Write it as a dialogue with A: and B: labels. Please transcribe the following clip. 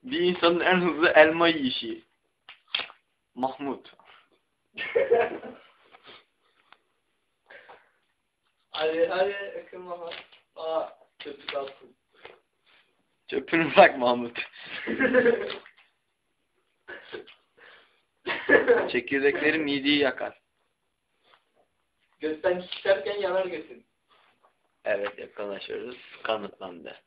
A: Bir insanın en hızlı elma yiyişi. Mahmut.
B: Hadi akın Mahmut. Aa kötü kalsın.
A: Çöpünü bırak Mahmut. Çekirdekleri mideyi yakar.
B: Götten çıkarken yanar götün.
A: Evet, yakınlaşıyoruz. Kanıtlandı.